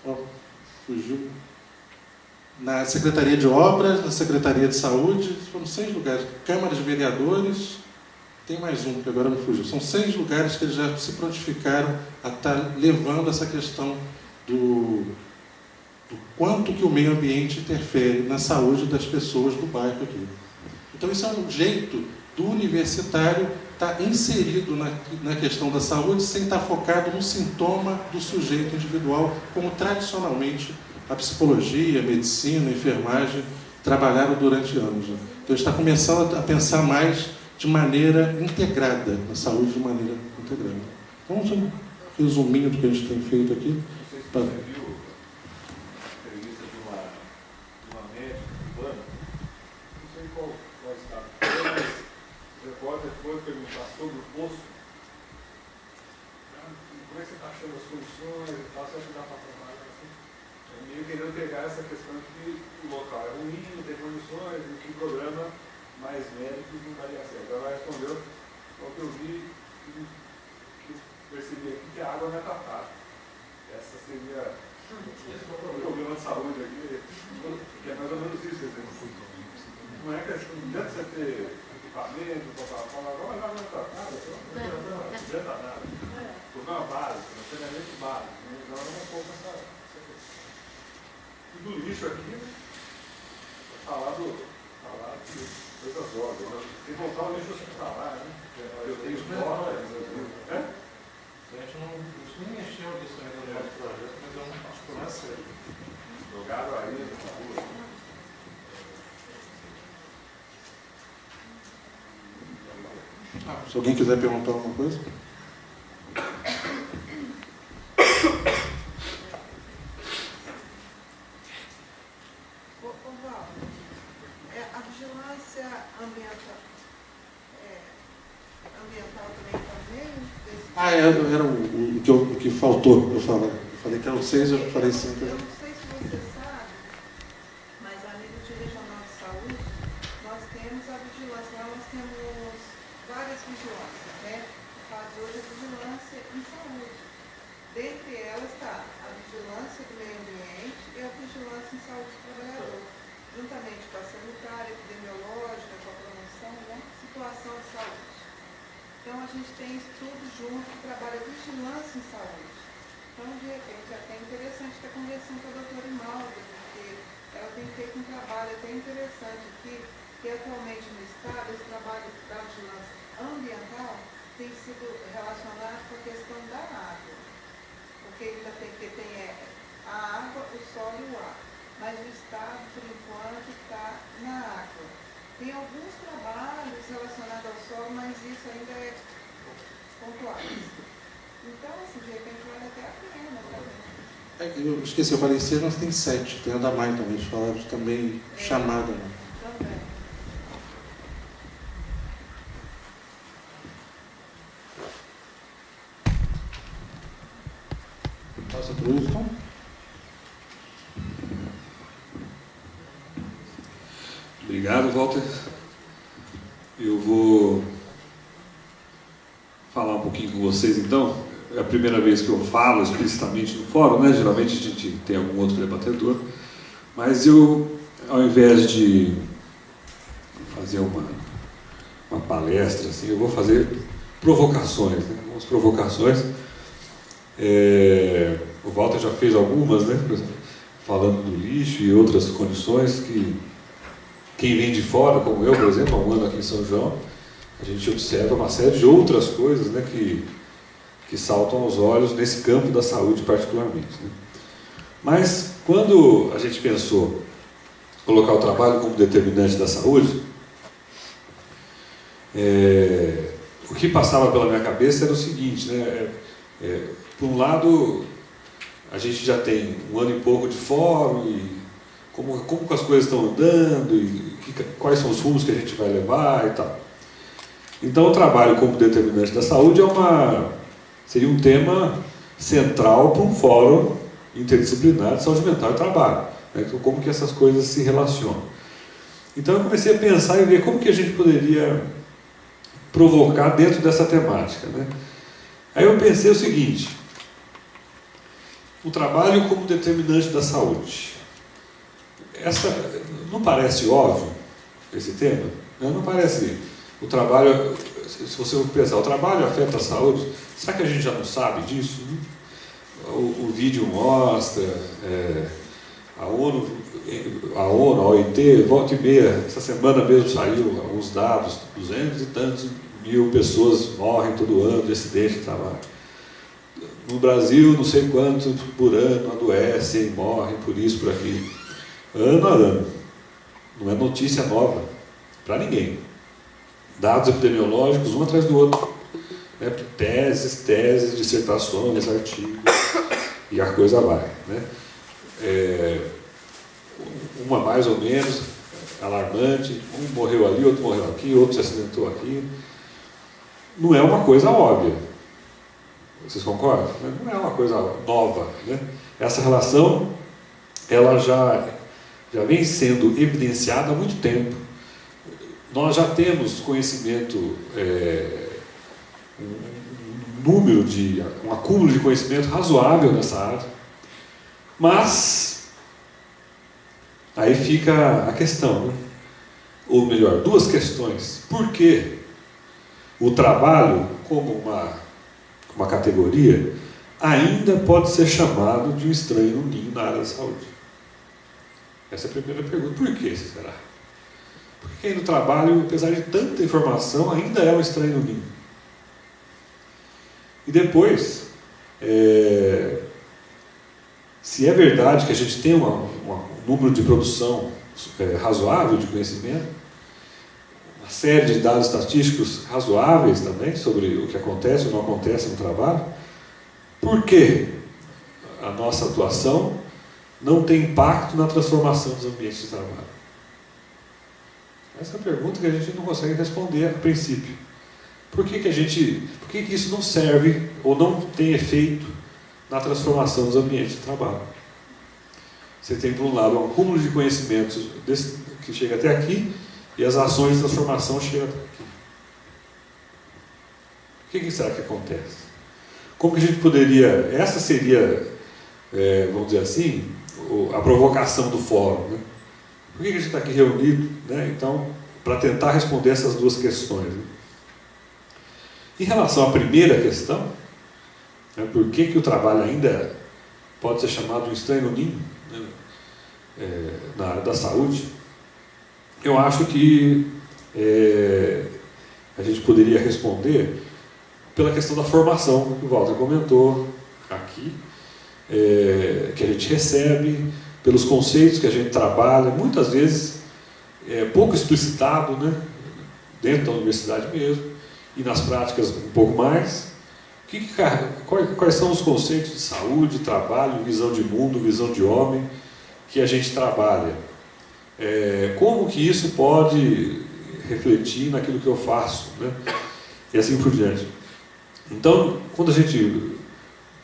Ó, fugiu. Na Secretaria de Obras, na Secretaria de Saúde, foram 6 lugares. Câmara de Vereadores, tem mais um, que agora não fugiu. São 6 lugares que eles já se prontificaram a estar levando essa questão do quanto que o meio ambiente interfere na saúde das pessoas do bairro aqui. Então, isso é um jeito do universitário estar inserido na questão da saúde sem estar focado no sintoma do sujeito individual, como tradicionalmente a psicologia, a medicina, a enfermagem trabalharam durante anos. Né? Então, está começando a pensar mais de maneira integrada, na saúde de maneira integrada. Vamos fazer um resuminho do que a gente tem feito aqui. Não sei se você viu a entrevista de uma médica cubana, não sei qual estado, mas o repórter foi perguntar sobre o poço. Como é que você está achando as condições e tal, você acha que dá para trabalhar assim? Meio querendo pegar essa questão de que o local é ruim, não tem condições, e que o programa mais médicos não daria certo. Ela respondeu ao que eu vi, que eu percebi aqui, que a água não é tratada. Essa seria o problema de saúde aqui, que é mais ou menos isso. Não é questão de você ter equipamento, agora não é tratada, não adianta nada. O problema básico, o saneamento básico, agora não é um pouco essa questão. E do lixo aqui, falar de coisas óbvias. Tem que voltar ao lixo hospitalar, né? Eu tenho escola, A gente nem mexeu nisso ainda no nosso projeto, mas é um problema sério. Jogaram aí na rua. Se alguém quiser perguntar alguma coisa. A vigilância ambiental também Era o que faltou. Eu falei que eram 6, eu falei 5. Eu não sei se você sabe, mas a nível de regional de saúde, nós temos a vigilância. Lá nós temos várias vigilâncias, né? No caso de hoje, a vigilância em saúde. Dentre elas está a vigilância do meio ambiente e a vigilância em saúde do trabalhador, juntamente com a sanitária, epidemiológica, com a promoção, né? Situação de saúde. Então, a gente tem estudo junto que trabalha vigilância em saúde. Então, de repente, é até interessante estar conversando com a doutora Imalda, porque ela tem feito um trabalho até interessante aqui, que atualmente no Estado, esse trabalho da vigilância ambiental tem sido relacionado com a questão da água. Porque ainda tem a água, o solo e o ar. Mas o Estado, por enquanto, está na água. Tem alguns trabalhos relacionados ao solo, mas isso ainda é pontual. Então, assim, de repente, vale até a pena também. Eu esqueci, eu falei 6, mas tem 7. Tem a da Mai também, eles falaram também chamada. Né? Também. Passa para o Wilson. Obrigado, Walter. Eu vou falar um pouquinho com vocês, então. É a primeira vez que eu falo explicitamente no fórum, né? Geralmente a gente tem algum outro debatedor. Mas eu, ao invés de fazer uma palestra, assim, eu vou fazer provocações, né? Algumas provocações. O Walter já fez algumas, né? Falando do lixo e outras condições que quem vem de fora, como eu, por exemplo, há um ano aqui em São João, a gente observa uma série de outras coisas, né, que saltam aos olhos nesse campo da saúde particularmente. Né? Mas quando a gente pensou colocar o trabalho como determinante da saúde, o que passava pela minha cabeça era o seguinte, né? Por um lado, a gente já tem um ano e pouco de fórum, e como as coisas estão andando, e quais são os rumos que a gente vai levar e tal. Então, o trabalho como determinante da saúde seria um tema central para um fórum interdisciplinar de saúde mental e trabalho. Né? Então, como que essas coisas se relacionam. Então, eu comecei a pensar e ver como que a gente poderia provocar dentro dessa temática. Né? Aí eu pensei o seguinte: o trabalho como determinante da saúde. Não parece óbvio esse tema? Não parece. O trabalho, se você pensar, o trabalho afeta a saúde, será que a gente já não sabe disso? O vídeo mostra, a ONU, a OIT, volta e meia, essa semana mesmo saiu alguns dados, 200 e tantos mil pessoas morrem todo ano de acidente de trabalho. No Brasil, não sei quantos por ano adoecem, morrem por isso, por aquilo. Ano a ano. Não é notícia nova para ninguém. Dados epidemiológicos, um atrás do outro. Né? Teses, dissertações, artigos, e a coisa vai. Né? Uma mais ou menos alarmante, um morreu ali, outro morreu aqui, outro se acidentou aqui. Não é uma coisa óbvia. Vocês concordam? Não é uma coisa nova. Né? Essa relação, ela já vem sendo evidenciada há muito tempo. Nós já temos conhecimento, um acúmulo de conhecimento razoável nessa área, mas aí fica a questão, né? Ou melhor, duas questões. Por que o trabalho, como uma categoria, ainda pode ser chamado de um estranho no ninho na área da saúde? Essa é a primeira pergunta. Por que será? Porque aí no trabalho, apesar de tanta informação, ainda é um estranho no ninho. E depois, se é verdade que a gente tem um número de produção razoável de conhecimento, uma série de dados estatísticos razoáveis também sobre o que acontece ou não acontece no trabalho, por que a nossa atuação não tem impacto na transformação dos ambientes de trabalho? Essa é a pergunta que a gente não consegue responder a princípio. Por que isso não serve ou não tem efeito na transformação dos ambientes de trabalho? Você tem, por um lado, um acúmulo de conhecimentos que chega até aqui e as ações de transformação chegam até aqui. O que será que acontece? Como que a gente poderia... Essa seria, vamos dizer assim, a provocação do fórum, né? Por que a gente está aqui reunido, né? Então, para tentar responder essas duas questões, né? Em relação à primeira questão, né, por que o trabalho ainda pode ser chamado de um estranho no ninho, né, na área da saúde, eu acho que a gente poderia responder pela questão da formação que o Walter comentou aqui, que a gente recebe, pelos conceitos que a gente trabalha, muitas vezes pouco explicitado, né, dentro da universidade mesmo, e nas práticas um pouco mais. Quais são os conceitos de saúde, trabalho, visão de mundo, visão de homem que a gente trabalha? Como que isso pode refletir naquilo que eu faço, né? E assim por diante. Então, quando a gente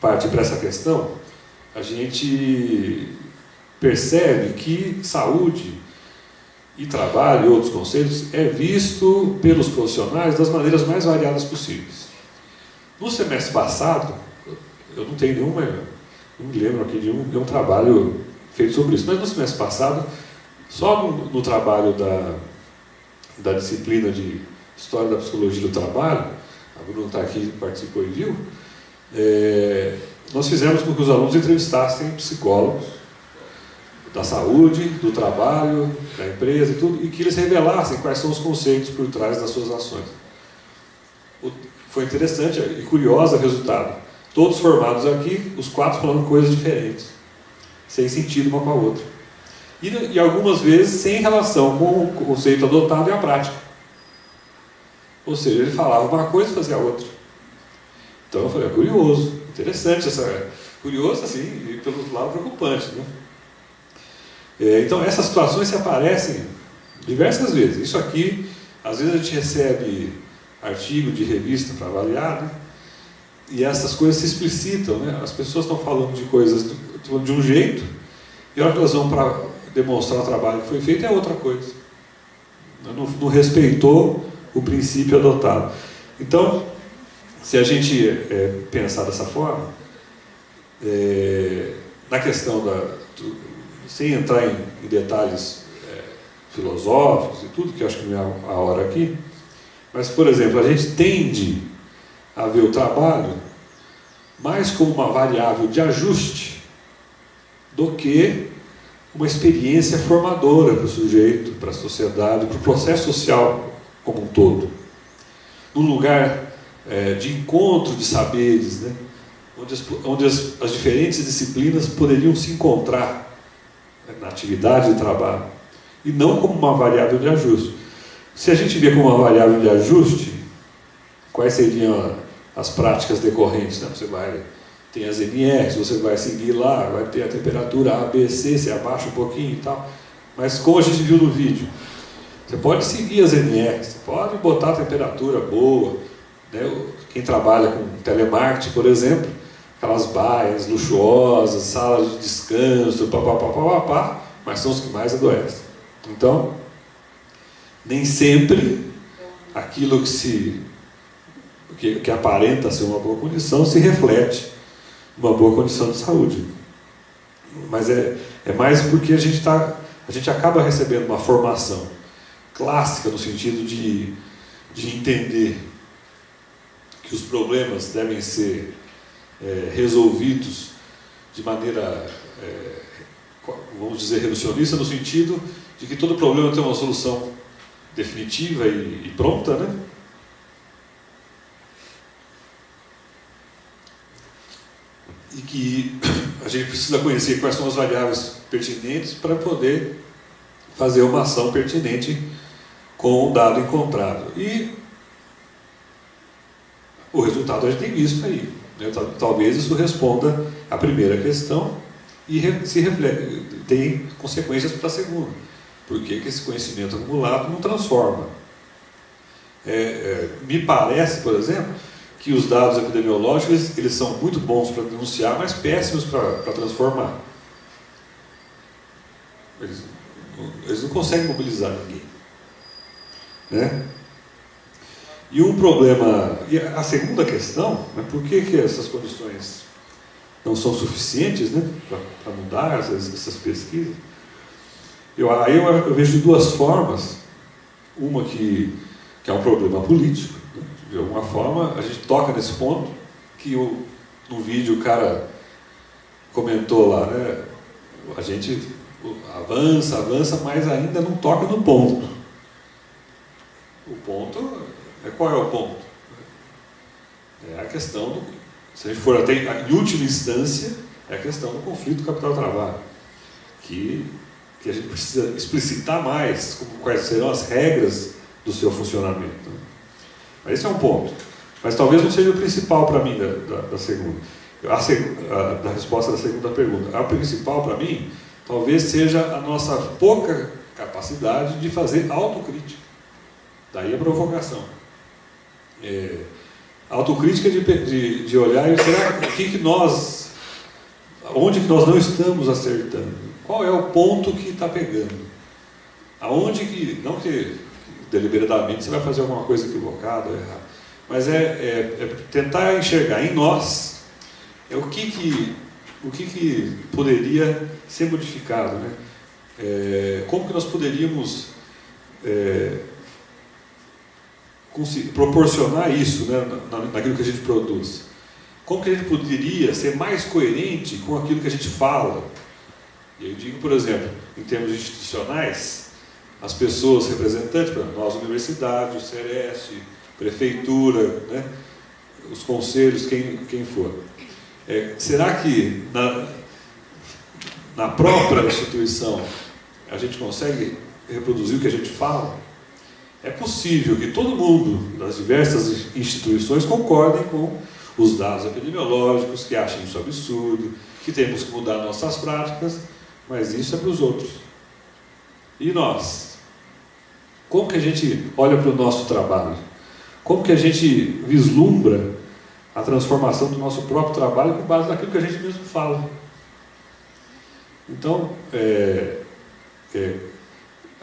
parte para essa questão, a gente percebe que saúde e trabalho e outros conceitos é visto pelos profissionais das maneiras mais variadas possíveis. No semestre passado, eu não tenho não me lembro aqui de um trabalho feito sobre isso, mas no semestre passado, só no trabalho da disciplina de História da Psicologia do Trabalho, a Bruna está aqui, participou e viu, nós fizemos com que os alunos entrevistassem psicólogos da saúde, do trabalho, da empresa e tudo, e que eles revelassem quais são os conceitos por trás das suas ações. Foi interessante e curioso o resultado. Todos formados aqui, os 4 falando coisas diferentes, sem sentido uma com a outra. E algumas vezes sem relação com o conceito adotado e a prática. Ou seja, ele falava uma coisa e fazia a outra. Então eu falei, curioso, interessante curioso assim, e pelo outro lado preocupante, né? Então essas situações se aparecem diversas vezes. Isso aqui, às vezes a gente recebe artigo de revista para avaliar, né? E essas coisas se explicitam, né? As pessoas estão falando de coisas de um jeito, e a hora que elas vão para demonstrar o trabalho que foi feito é outra coisa. Não respeitou o princípio adotado. Então, se a gente pensar dessa forma, Na questão sem entrar em detalhes filosóficos e tudo, que eu acho que não é a hora aqui, mas, por exemplo, a gente tende a ver o trabalho mais como uma variável de ajuste do que uma experiência formadora para o sujeito, para a sociedade, para o processo social como um todo. Num lugar de encontro de saberes, né? onde as diferentes disciplinas poderiam se encontrar na atividade de trabalho, e não como uma variável de ajuste. Se a gente vê como uma variável de ajuste, quais seriam as práticas decorrentes? Né? Tem as NRs, você vai seguir lá, vai ter a temperatura A, B, C, você abaixa um pouquinho e tal. Mas como a gente viu no vídeo, você pode seguir as NRs, você pode botar a temperatura boa. Né? Quem trabalha com telemarketing, por exemplo, aquelas baias luxuosas, salas de descanso, mas são os que mais adoecem. Então, nem sempre aquilo que aparenta ser uma boa condição se reflete numa boa condição de saúde. Mas é mais porque a gente acaba recebendo uma formação clássica no sentido de entender que os problemas devem ser resolvidos de maneira, vamos dizer, reducionista, no sentido de que todo problema tem uma solução definitiva e pronta, né? E que a gente precisa conhecer quais são as variáveis pertinentes para poder fazer uma ação pertinente com o dado encontrado. E o resultado a gente tem visto aí. Né? Talvez isso responda à primeira questão e tem consequências para a segunda. Por que esse conhecimento acumulado não transforma? Me parece, por exemplo, que os dados epidemiológicos eles são muito bons para denunciar, mas péssimos para transformar. Eles não conseguem mobilizar ninguém. Né? E um problema... E a segunda questão, né, por que essas condições não são suficientes, né, para mudar essas pesquisas? Eu vejo de duas formas. Uma que é um problema político. Né? De alguma forma, a gente toca nesse ponto, que no vídeo o cara comentou lá, né? A gente avança, mas ainda não toca no ponto. O ponto, qual é o ponto? É a questão se a gente for até em última instância, é a questão do conflito capital-trabalho, que a gente precisa explicitar mais quais serão as regras do seu funcionamento. Mas esse é um ponto. Mas talvez não seja o principal para mim da segunda. Da resposta da segunda pergunta. A principal para mim, talvez seja a nossa pouca capacidade de fazer autocrítica. Daí a provocação. Autocrítica de olhar e será onde que nós não estamos acertando? Qual é o ponto que está pegando? Aonde que, não que deliberadamente você vai fazer alguma coisa equivocada ou errada, mas tentar enxergar em nós o que poderia ser modificado, né? Como que nós poderíamos proporcionar isso, né, naquilo que a gente produz? Como que a gente poderia ser mais coerente com aquilo que a gente fala? E eu digo, por exemplo, em termos institucionais, as pessoas representantes, por exemplo, nós, universidade, o Sereste, prefeitura, né, os conselhos, quem for. Será que na própria instituição a gente consegue reproduzir o que a gente fala? É possível que todo mundo das diversas instituições concordem com os dados epidemiológicos, que achem isso absurdo, que temos que mudar nossas práticas, mas isso é para os outros. E nós? Como que a gente olha para o nosso trabalho? Como que a gente vislumbra a transformação do nosso próprio trabalho com base naquilo que a gente mesmo fala? Então,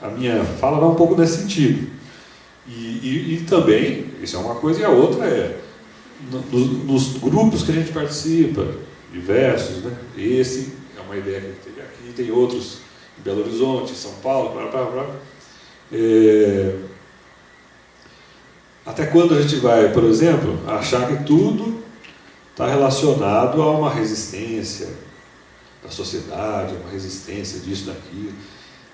a minha fala vai um pouco nesse sentido. E também, isso é uma coisa, e a outra nos grupos que a gente participa, diversos, né? Esse é uma ideia que a gente teve aqui, tem outros em Belo Horizonte, em São Paulo, Até quando a gente vai, por exemplo, achar que tudo está relacionado a uma resistência da sociedade, uma resistência disso, daquilo?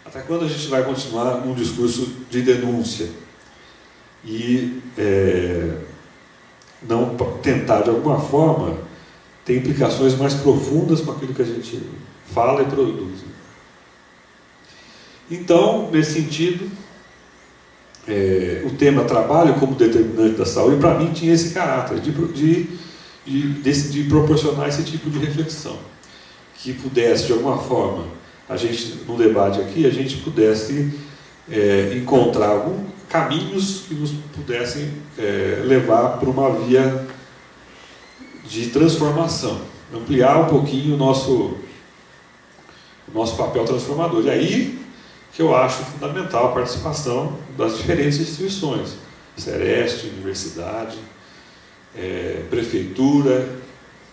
Até quando a gente vai continuar num discurso de denúncia e não tentar, de alguma forma, ter implicações mais profundas com aquilo que a gente fala e produz? Então, nesse sentido, o tema trabalho como determinante da saúde, para mim, tinha esse caráter de proporcionar esse tipo de reflexão, que pudesse, de alguma forma, a gente, no debate aqui, a gente pudesse encontrar alguns caminhos que nos pudessem levar para uma via de transformação, ampliar um pouquinho o nosso papel transformador. E aí que eu acho fundamental a participação das diferentes instituições, Sereste, universidade, prefeitura,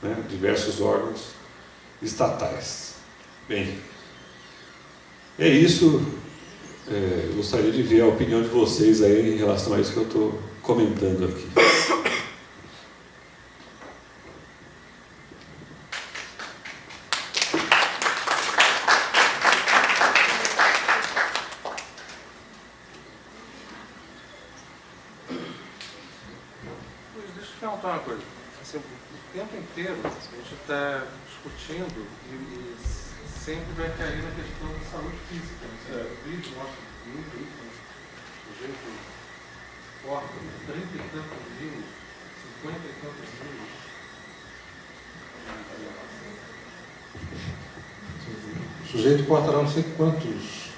né, diversos órgãos estatais. Bem, é isso. Gostaria de ver a opinião de vocês aí em relação a isso que eu estou comentando aqui. Deixa eu te perguntar uma coisa. Assim, o tempo inteiro a gente está discutindo e sempre vai cair na questão da saúde física. O vídeo mostra muito isso, né? O jeito corta 30 e tantos mil, 50 e tantos mil. O sujeito corta lá não sei quantos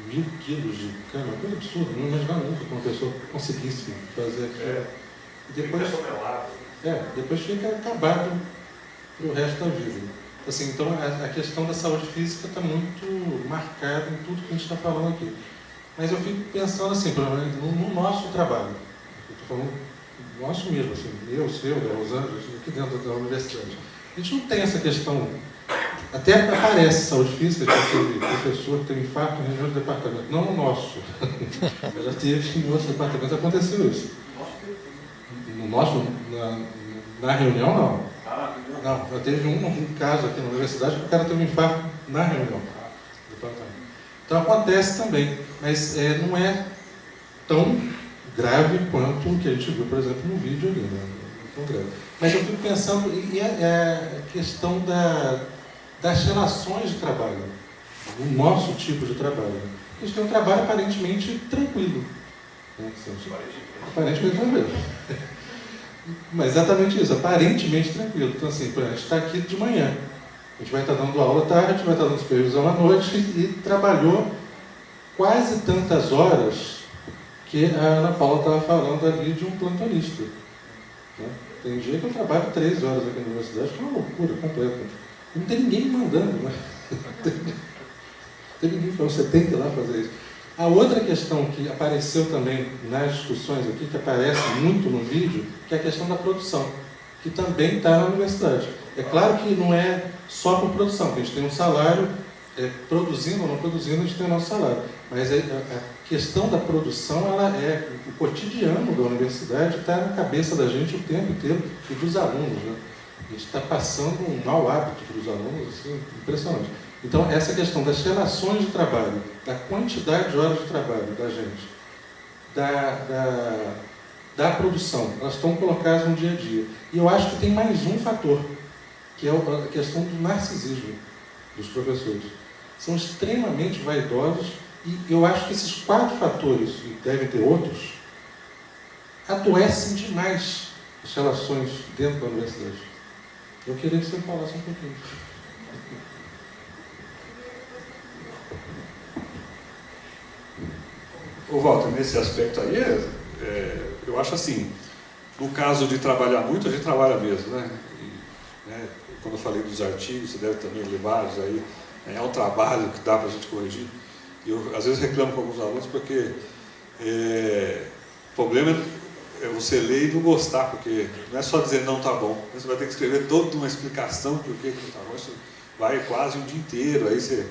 1000 quilos de cana, uma coisa absurda, não imaginava nunca que uma pessoa conseguisse fazer aquilo. E depois fica acabado para o resto da vida. Assim, então, a questão da saúde física está muito marcada em tudo que a gente está falando aqui. Mas eu fico pensando assim, no nosso trabalho. Eu estou falando do nosso mesmo, assim, eu, seu, da Rosângela, aqui dentro da universidade. A gente não tem essa questão. Até aparece saúde física, que aquele professor que teve infarto em reunião de departamento. Não no nosso. Eu já tive em outros departamentos, aconteceu isso. No nosso, na reunião, não. Não, já teve um caso aqui na universidade que o cara teve um infarto na reunião. Então acontece também, mas não é tão grave quanto o que a gente viu, por exemplo, no vídeo ali. Né? Não é tão grave. Mas eu fico pensando, e a questão das relações de trabalho, o nosso tipo de trabalho. A gente tem um trabalho aparentemente tranquilo. Né? Aparentemente tranquilo. Mas exatamente isso, aparentemente tranquilo. Então, assim, a gente está aqui de manhã, a gente vai estar dando aula à tarde, vai estar dando supervisão à noite e trabalhou quase tantas horas que a Ana Paula estava falando ali de um plantonista. Né? Tem dia que eu trabalho 3 horas aqui na universidade, que é uma loucura completa. Não tem ninguém me mandando, né? Tem ninguém falando, você tem que ir lá fazer isso. A outra questão que apareceu também nas discussões aqui, que aparece muito no vídeo, que é a questão da produção, que também está na universidade. É claro que não é só por produção, que a gente tem um salário, produzindo ou não produzindo, a gente tem o nosso salário. Mas a questão da produção, ela o cotidiano da universidade está na cabeça da gente o tempo inteiro e dos alunos. Né? A gente está passando um mau hábito para os alunos, assim, impressionante. Então, essa questão das relações de trabalho, da quantidade de horas de trabalho da gente, da produção, elas estão colocadas no dia a dia. E eu acho que tem mais um fator, que é a questão do narcisismo dos professores. São extremamente vaidosos e eu acho que esses 4 fatores, e devem ter outros, adoecem demais as relações dentro da universidade. Eu queria que você falasse um pouquinho. Ô Walter, nesse aspecto aí, eu acho assim, no caso de trabalhar muito, a gente trabalha mesmo, né? E, né, quando eu falei dos artigos, você deve também ler vários aí, é um trabalho que dá para a gente corrigir. E eu, às vezes, reclamo com alguns alunos porque o problema é você ler e não gostar, porque não é só dizer não tá bom, você vai ter que escrever toda uma explicação por que não tá bom, isso vai quase um dia inteiro, aí você